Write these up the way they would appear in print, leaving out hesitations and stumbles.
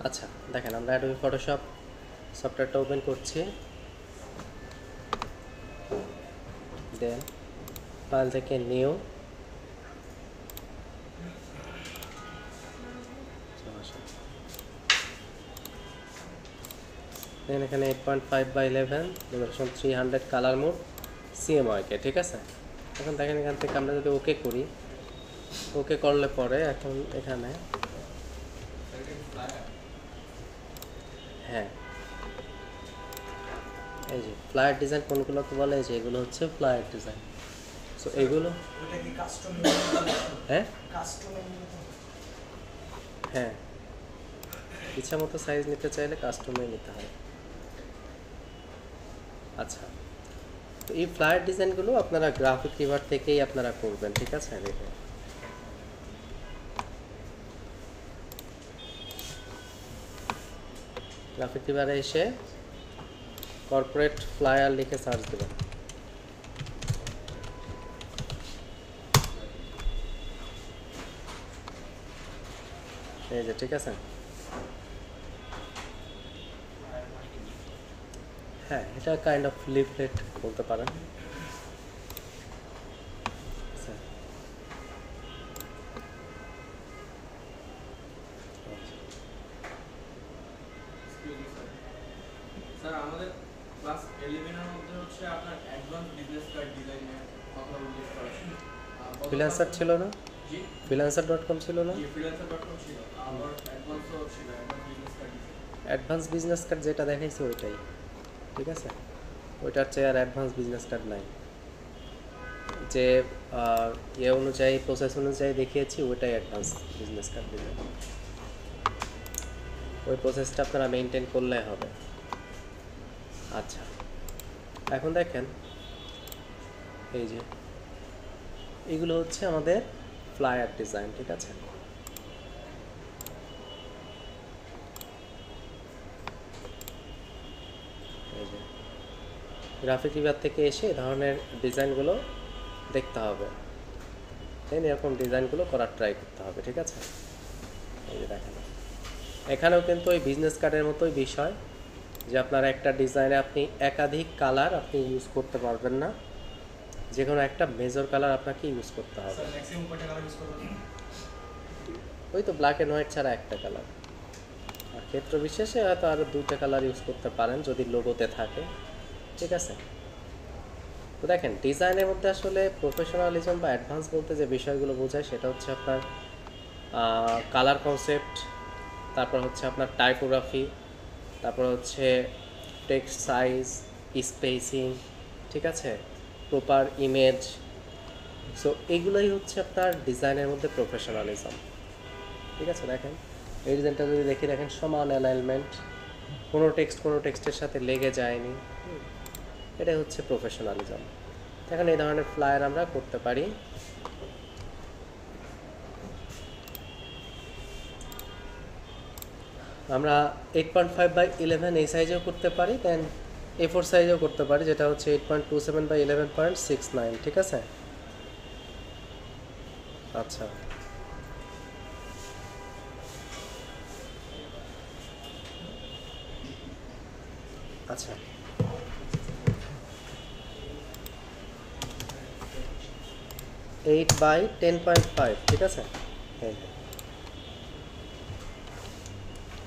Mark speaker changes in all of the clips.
Speaker 1: আচ্ছা দেখেন, আমরা অ্যাডোবি ফটোশপ সফটওয়্যারটা ওপেন করছি, দেন ফাইল থেকে নিউ, দেন এখানে 8.5/11 রেজোলিউশন 300 কালার মোড সিএমওয়াইকে, ঠিক আছে। এখন দেখেন এখান থেকে আমরা যদি ওকে করি, ওকে করলে পরে এখন এখানে হ্যাঁ এই যে ফ্লায়ার ডিজাইন কোনগুলোকে বলে, যে এগুলো হচ্ছে ফ্লায়ার ডিজাইন। সো এগুলো হ্যাঁ হ্যাঁ ইচ্ছা মতো সাইজ নিতে চাইলে কাস্টমে নিতে হয়। আচ্ছা, তো এই ফ্লায়ার ডিজাইনগুলো আপনারা গ্রাফিক রিভার থেকেই আপনারা করবেন, ঠিক আছে। দেখুন গ্রাফিক রিভারে এসে কর্পোরেট ফ্লায়ার লিখে সার্চ দেবেন। এই যে, ঠিক আছে। হ্যাঁ, এটা কাইন্ড অফ লিফলেট বলতে পারেন।
Speaker 2: স্যার আমাদের ক্লাস 11 এর মধ্যে হচ্ছে আপনার অ্যাডভান্স বিজনেস কার্ড ডিজাইনের কথা উল্লেখ করা ছিল।
Speaker 1: ফ্রিল্যান্সার ছিল না?
Speaker 2: জি,
Speaker 1: freelancer.com ছিল না?
Speaker 2: freelancer.com ছিল। আবার অ্যাডভান্সও ছিল, advance business card design.
Speaker 1: Advance business card যেটা দেখাইছে ওইটাই, ঠিক আছে। ওইটার চেয়ে আর অ্যাডভান্স বিজনেস কার্ড নাই। যে ইয়ে অনুযায়ী, প্রসেস অনুযায়ী দেখিয়েছি, ওইটাই অ্যাডভান্স বিজনেস কার্ড ডিজাইন। ওই প্রসেসটা আপনারা মেনটেন করলে হবে। আচ্ছা, এখন দেখেন এই যে এগুলো হচ্ছে আমাদের ফ্লায়ার ডিজাইন, ঠিক আছে। এই যে গ্রাফিক রিভার থেকে এসে এই ধরনের ডিজাইনগুলো দেখতে হবে, দেন এরকম ডিজাইনগুলো করার ট্রাই করতে হবে, ঠিক আছে। এই যে দেখেন, এখানেও কিন্তু ওই বিজনেস কার্ডের মতোই বিষয়, যে আপনার একটা ডিজাইনে আপনি একাধিক কালার আপনি ইউজ করতে পারবেন না, যে কোনো একটা মেজর কালার আপনাকে ইউজ করতে হবে।
Speaker 2: স্যার ম্যাক্সিমাম কয়টা কালার ইউজ করবেন?
Speaker 1: ওই তো ব্ল্যাক অ্যান্ড হোয়াইট ছাড়া একটা কালার, আর ক্ষেত্র বিশেষে হয়তো আরও 2টা কালার ইউজ করতে পারেন যদি লোগোতে থাকে, ঠিক আছে। তো দেখেন, ডিজাইনের মধ্যে আসলে প্রফেশনালিজম বা অ্যাডভান্স বলতে যে বিষয়গুলো বোঝায় সেটা হচ্ছে আপনার কালার কনসেপ্ট, তারপর হচ্ছে আপনার টাইপোগ্রাফি, তারপর হচ্ছে টেক্সট সাইজ, স্পেসিং, ঠিক আছে, প্রপার ইমেজ। সো এগুলোই হচ্ছে আপনার ডিজাইনের মধ্যে প্রফেশনালিজম, ঠিক আছে। দেখেন এই ডিজাইনটা যদি দেখি, দেখেন সমান অ্যালাইনমেন্ট, কোনো টেক্সটের সাথে লেগে যায়নি, এটাই হচ্ছে প্রফেশনালিজম। এখন এই ধরনের ফ্লায়ার আমরা করতে পারি। আমরা 8.5/11 এই সাইজেও করতে পারি, দেন A4 সাইজেও করতে পারি, যেটা হচ্ছে 8.27/11.69, ঠিক আছে। আচ্ছা, আচ্ছা 8/10.5, ঠিক আছে। হ্যাঁ হ্যাঁ,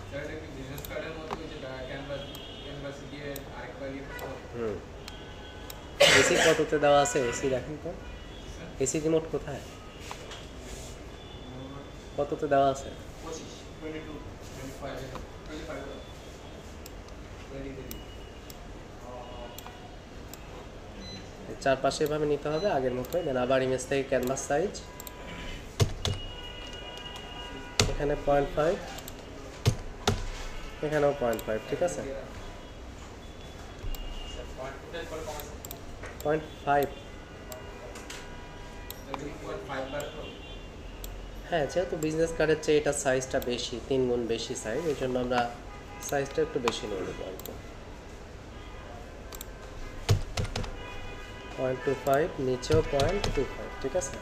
Speaker 2: স্যার এটা কি বিজনেস কার্ডের মতো ওই যে ক্যানভাস দিয়ে আরেকবার ইয়ে করতে হবে?
Speaker 1: এসি কততে দেওয়া আছে? এসি দেখেন তো, এসি রিমোট কোথায়, কততে দেওয়া আছে?
Speaker 2: 25, 22, 25, 25
Speaker 1: চারপাশে এভাবে নিতে হবে আগের মতোই, দেন আবার ইমেজ থেকে ক্যানভাস সাইজ, এখানে 0.5, এখানেও 0.5, ঠিক আছে। 0.5, হ্যাঁ, যেহেতু বিজনেস কার্ডের চেয়ে এটা সাইজটা বেশি, 3 গুণ বেশি সাইজ, এই জন্য আমরা সাইজটা একটু বেশি নিয়ে নেবো আর কি। 0.25, নিচেও 0.25, ঠিক আছে।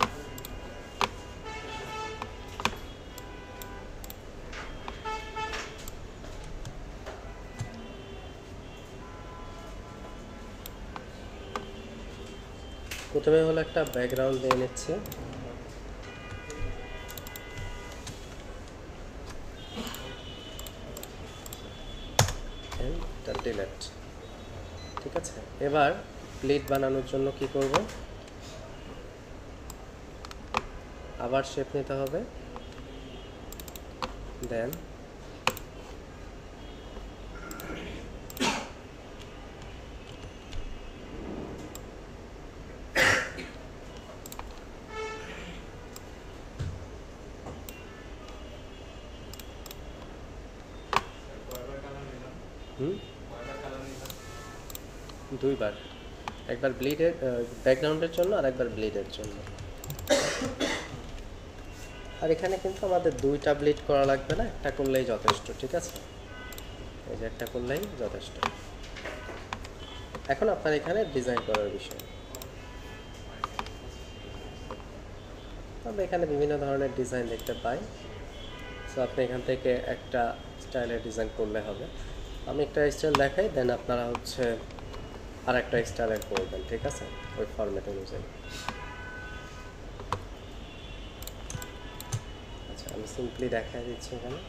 Speaker 1: প্রথমে হলো একটা ব্যাকগ্রাউন্ড দিয়ে নিচ্ছে, ডিলেট। ঠিক আছে, এবার প্লেট বানানোর জন্য কি করব, আবার শেপ নিতে হবে, দেন দুইবার, একবার ব্লিডের ব্যাকগ্রাউন্ডের জন্য আর একবার ব্লিডের জন্য। আর এখানে কিন্তু আমাদের দুইটা ব্লিড করা লাগবে না, একটা করলেই যথেষ্ট। ঠিক আছে, এই যে একটা করলেই যথেষ্ট। এখন আপনার এখানে ডিজাইন করার বিষয়, আমরা এখানে বিভিন্ন ধরনের ডিজাইন দেখতে পাই। সো আপনি এখান থেকে একটা স্টাইলের ডিজাইন করলে হবে। আমি একটা স্টাইল দেখাই, দেন আপনারা হচ্ছে আর একটা স্টাইলের করবেন। ঠিক আছে, ওই ফরম্যাট অনুযায়ী। আচ্ছা, আমি সিম্পলি দেখাই দিচ্ছি এখানে।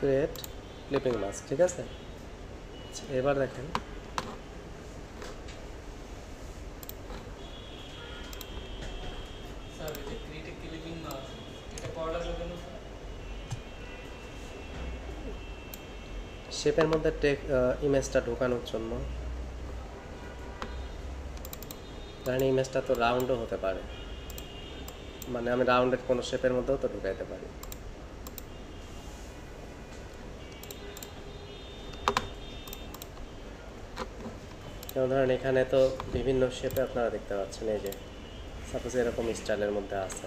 Speaker 1: Create clipping mask. ঠিক আছে, আচ্ছা এবার দেখেন
Speaker 2: স্যার এই যে ক্রিয়েটিভ ক্লিপিং মাস্ক এটা করাটা জন্য
Speaker 1: শেপের মধ্যে ইমেজটা ঢোকানোর জন্য। কারণ ইমেজটা তো রাউন্ডও হতে পারে, মানে আমি রাউন্ডের কোনো শেপের মধ্যেও তো ঢুকাইতে পারি। যেমন ধরেন এখানে তো বিভিন্ন শেপে আপনারা দেখতে পাচ্ছেন, এই যে সাপোজ এরকম স্টাইলের মধ্যে আছে।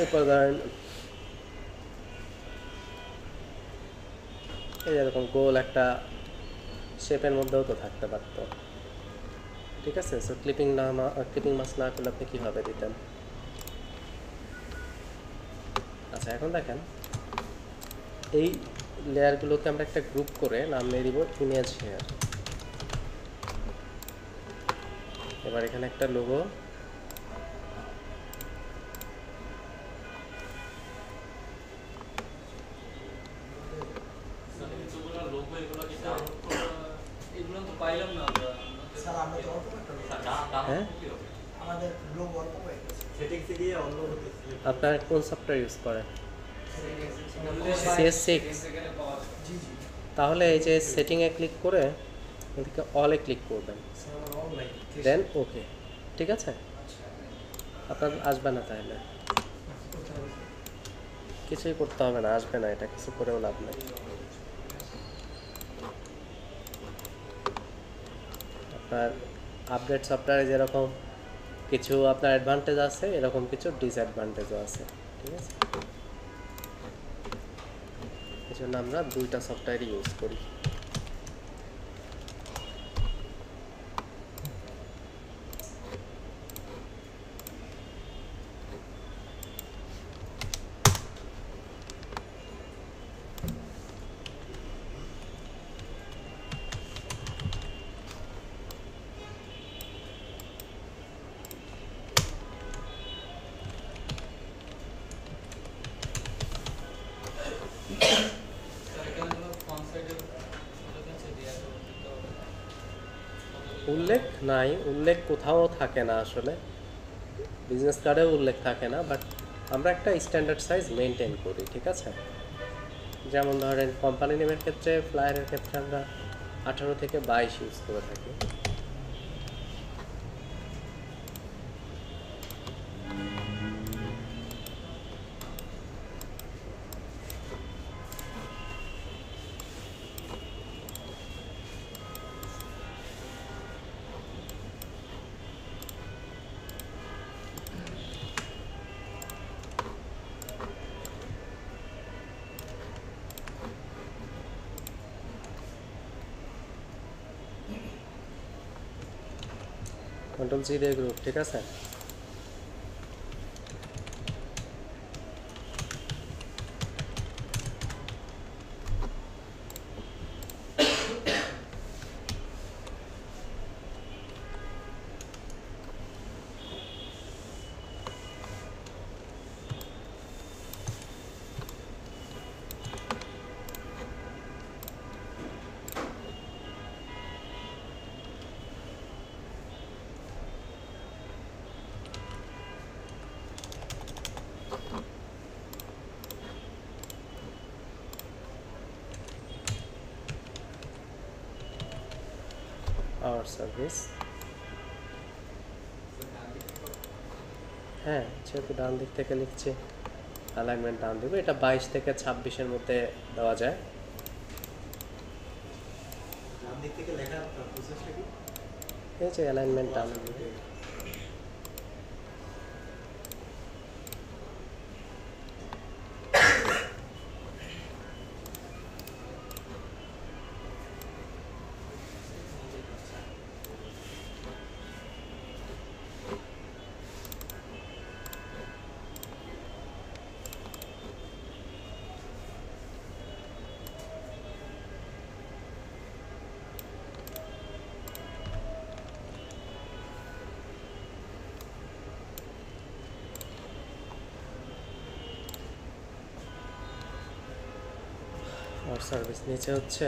Speaker 1: এরপর ধরেন এই এরকম গোল একটা শেপের মধ্যেও তো থাকতে পারত। ঠিক আছে, সো ক্লিপিং মাস্ক না করলে আপনি কীভাবে দিতেন? আচ্ছা এখন দেখেন এই লেয়ারগুলোকে আমরা একটা গ্রুপ করে নাম দিয়ে দিব ইমেজ হেয়ার। এবার এখানে একটা লোগো,
Speaker 2: এগুলো তো পাইলাম না আমরা।
Speaker 3: স্যার আমরা তো অল্প একটা
Speaker 1: হ্যাঁ
Speaker 3: আমাদের লোক অল্প হয়ে গেছে।
Speaker 4: সেটিংসে গিয়ে অন্য
Speaker 1: আপনার কোন সফটওয়্যার ইউজ করেন? CS6।
Speaker 3: জি জি
Speaker 1: তাহলে এই যে সেটিংয়ে ক্লিক করে এদিকে অলে ক্লিক করবেন,
Speaker 3: স্যার আমার অনলাইন
Speaker 1: দেন ওকে। ঠিক আছে, আপনার আসবে না, তাহলে কিছুই করতে হবে না, আসবে না, এটা কিছু করেও লাভ নেই। আপনার আপডেট সফটওয়্যারে যেরকম কিছু আপনার অ্যাডভান্টেজ আছে, এরকম কিছু ডিসঅ্যাডভান্টেজও আছে। ঠিক আছে, এই জন্য আমরা দুইটা সফটওয়্যারই ইউজ করি। উল্লেখ নাই, উল্লেখ কোথাও থাকে না আসলে, বিজনেস কার্ডেও উল্লেখ থাকে না, বাট আমরা একটা স্ট্যান্ডার্ড সাইজ মেনটেন করি। ঠিক আছে, যেমন ধরেন কোম্পানি নেমের ক্ষেত্রে, ফ্লায়ারের ক্ষেত্রে আমরা 18 থেকে 22 ইউজ করে থাকি। কন্ট্রোল জি দিয়ে গ্রুপ, ঠিক আছে। আওয়ার সার্ভিস, হ্যাঁ যেহেতু ডান দিক থেকে লিখছি অ্যালাইনমেন্ট ডান দেবো। এটা 22 থেকে 26-এর মধ্যে দেওয়া যায়।
Speaker 3: ডান দিক থেকে লেখার প্রসেসটা কি?
Speaker 1: এই যে অ্যালাইনমেন্ট ডান দেবো। আর সার্ভিস নিচে হচ্ছে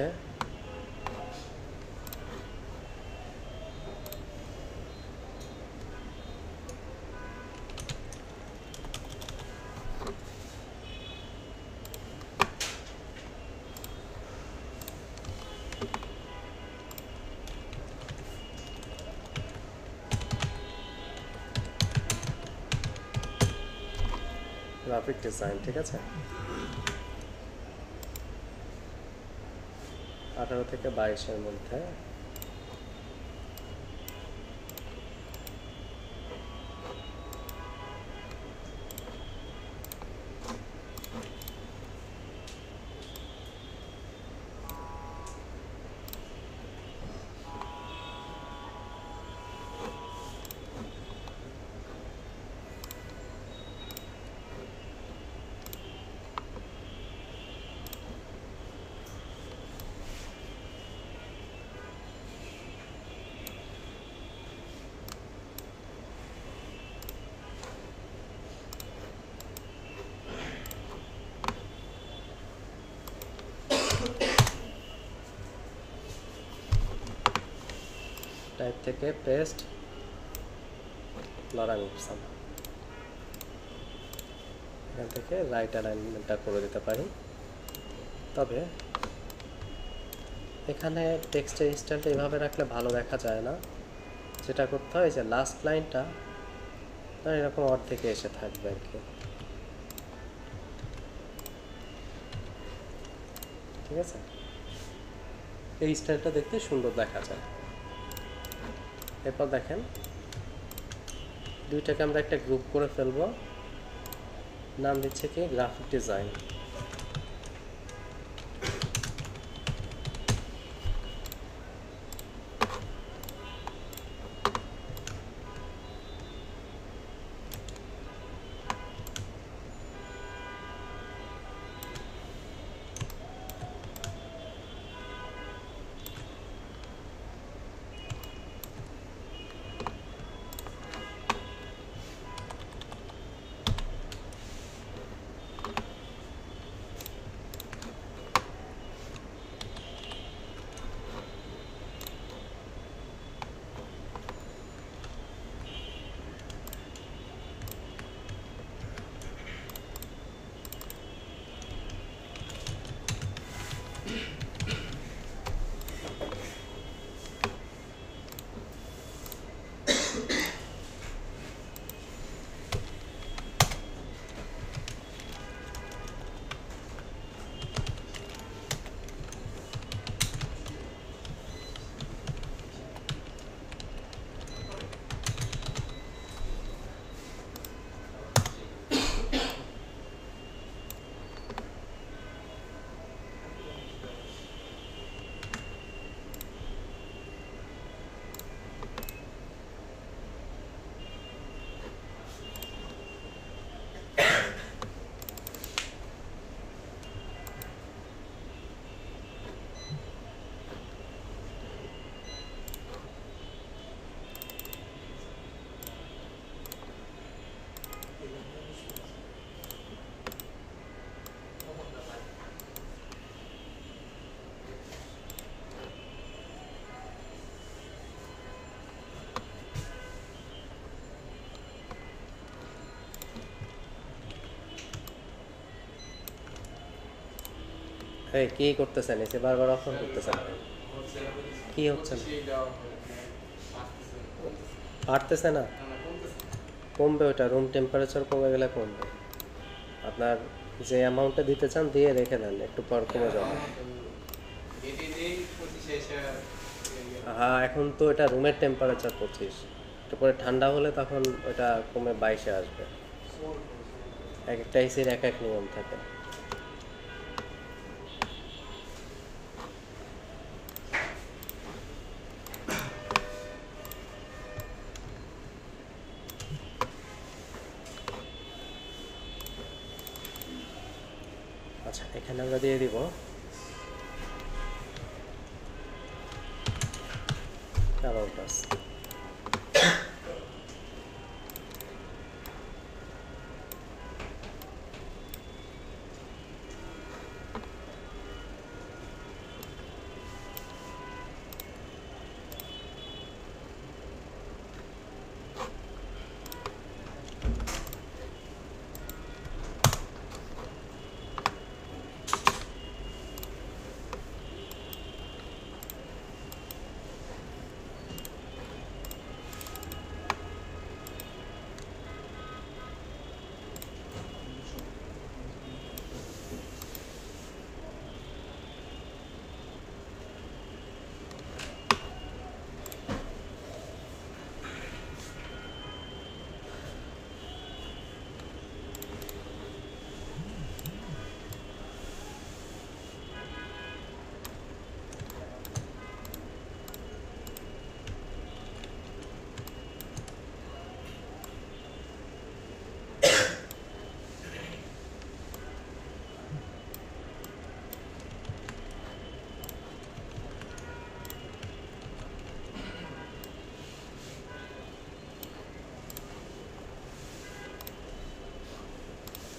Speaker 1: গ্রাফিক ডিজাইন, ঠিক আছে। 18 থেকে 22-এর মধ্যে। টাইপ থেকে পেস্ট লরাং অপশন, এখান থেকে রাইট অ্যালাইনমেন্টটা করে দিতে পারি। তবে এখানে টেক্সটের স্টাইলটা এভাবে রাখলে ভালো দেখা যায় না। যেটা করতে হয় যে লাস্ট লাইনটা এরকম অর্ধেকে এসে থাকবে আর কি, ঠিক আছে। এই স্টাইলটা দেখতে সুন্দর দেখা যায়। এরপর দেখেন দুইটাকে আমরা একটা গ্রুপ করে ফেলবো, নাম দিচ্ছে কি গ্রাফিক ডিজাইন। এই কি করতেছেন এসে বারবার অফার করতেছেন
Speaker 2: হচ্ছে না
Speaker 1: কি হচ্ছে না?
Speaker 2: সেই দেওয়া হয় আসতেছে কমতেছে
Speaker 1: পারতেছে না?
Speaker 2: না না কমতেছে
Speaker 1: কমবে, ওটা রুম টেম্পারেচার কমে গেলে কমবে। আপনার যে অ্যামাউন্টটা দিতে চান দিয়ে রেখে দেন, একটু পর কমে যাবে।
Speaker 2: এটি দিয়েই 25 এসে
Speaker 1: হ্যাঁ, এখন তো এটা রুমের টেম্পারেচার 25, একটু পরে ঠান্ডা হলে তখন ওটা কমে 22-এ আসবে। এক একটা এসির এক এক নিয়ম থাকে। আচ্ছা, এখানে আমরা দিয়ে দিব about us।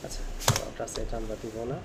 Speaker 1: আচ্ছা, ওটা সেট আমরা দিব না।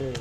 Speaker 1: হুম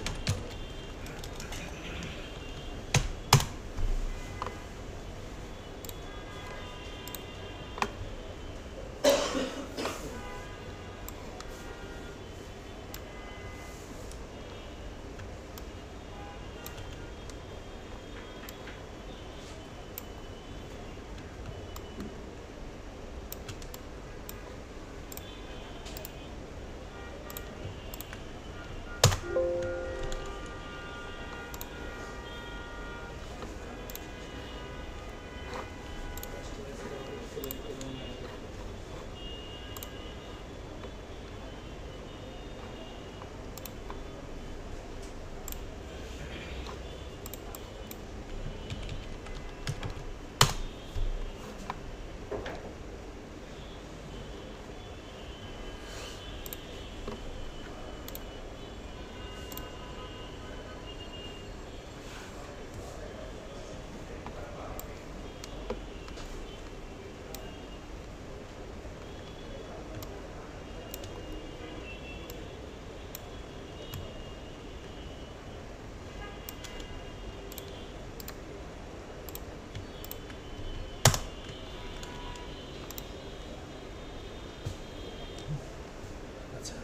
Speaker 1: আচ্ছা,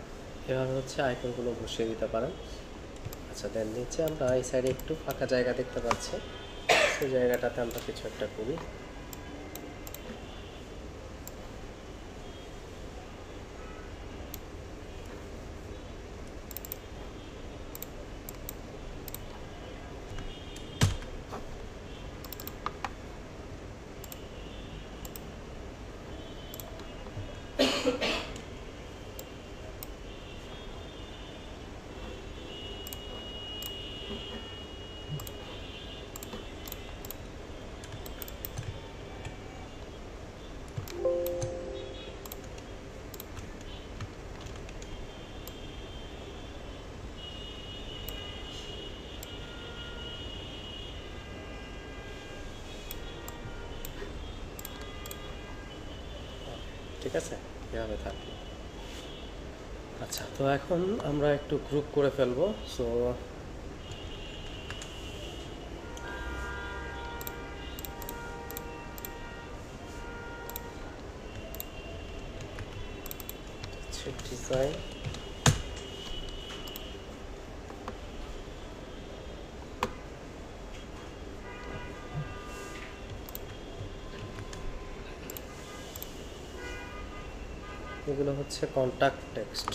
Speaker 1: এভাবে হচ্ছে আইকনগুলো বসিয়ে দিতে পারেন। আচ্ছা, দেন নিচে আমরা এই সাইডে একটু ফাঁকা জায়গা দেখতে পাচ্ছি, সেই জায়গাটাতে আমরা কিছু একটা করি। ঠিক আছে, এভাবে থাকলো। আচ্ছা, তো এখন আমরা একটু গ্রুপ করে ফেলবো। সো ডিজাইন, এগুলো হচ্ছে কন্টাক্ট টেক্সট।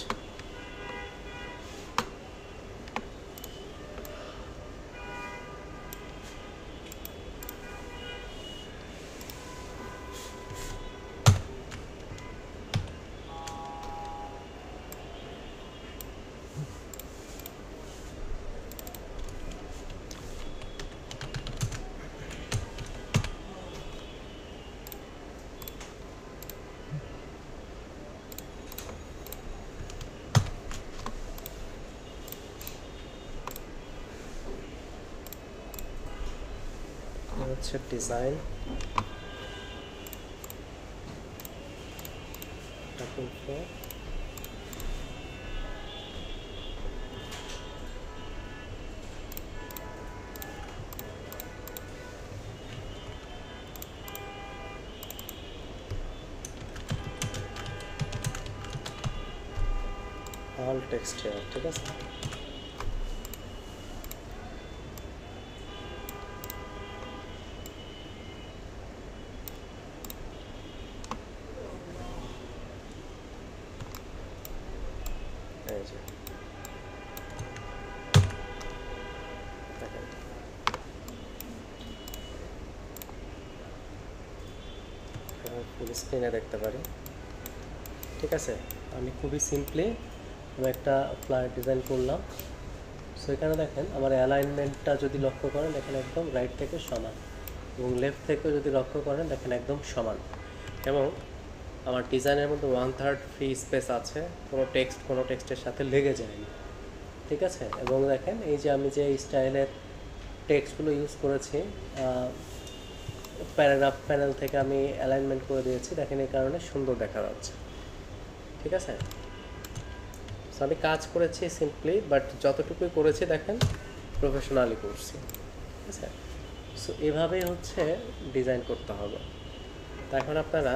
Speaker 1: হচ্ছে ডিজাইন, অল টেক্সট হেয়ার। ঠিক আছে, এই যে দেখেন, ফুল স্ক্রিনে দেখতে পারি। ঠিক আছে, আমি খুবই সিম্পলি আমি একটা ফ্লায়ার ডিজাইন করলাম। সো এখানে দেখেন আমার অ্যালাইনমেন্টটা যদি লক্ষ্য করেন, দেখেন একদম রাইট থেকে সমান, এবং লেফট থেকেও যদি লক্ষ্য করেন দেখেন একদম সমান, এবং আমার ডিজাইনের মধ্যে 1/3 ফ্রি স্পেস আছে, কোনো টেক্সটের সাথে লেগে যায়নি। ঠিক আছে, এবং দেখেন এই যে আমি যে স্টাইলের টেক্সটগুলো ইউজ করেছি, প্যারাগ্রাফ প্যানেল থেকে আমি অ্যালাইনমেন্ট করে দিয়েছি, দেখেন এই কারণে সুন্দর দেখা যাচ্ছে। ঠিক আছে, সো আমি কাজ করেছি সিম্পলি, বাট যতটুকুই করেছি দেখেন প্রফেশনালি করছি, ঠিক আছে। সো এভাবেই হচ্ছে ডিজাইন করতে হবে। তো এখন আপনারা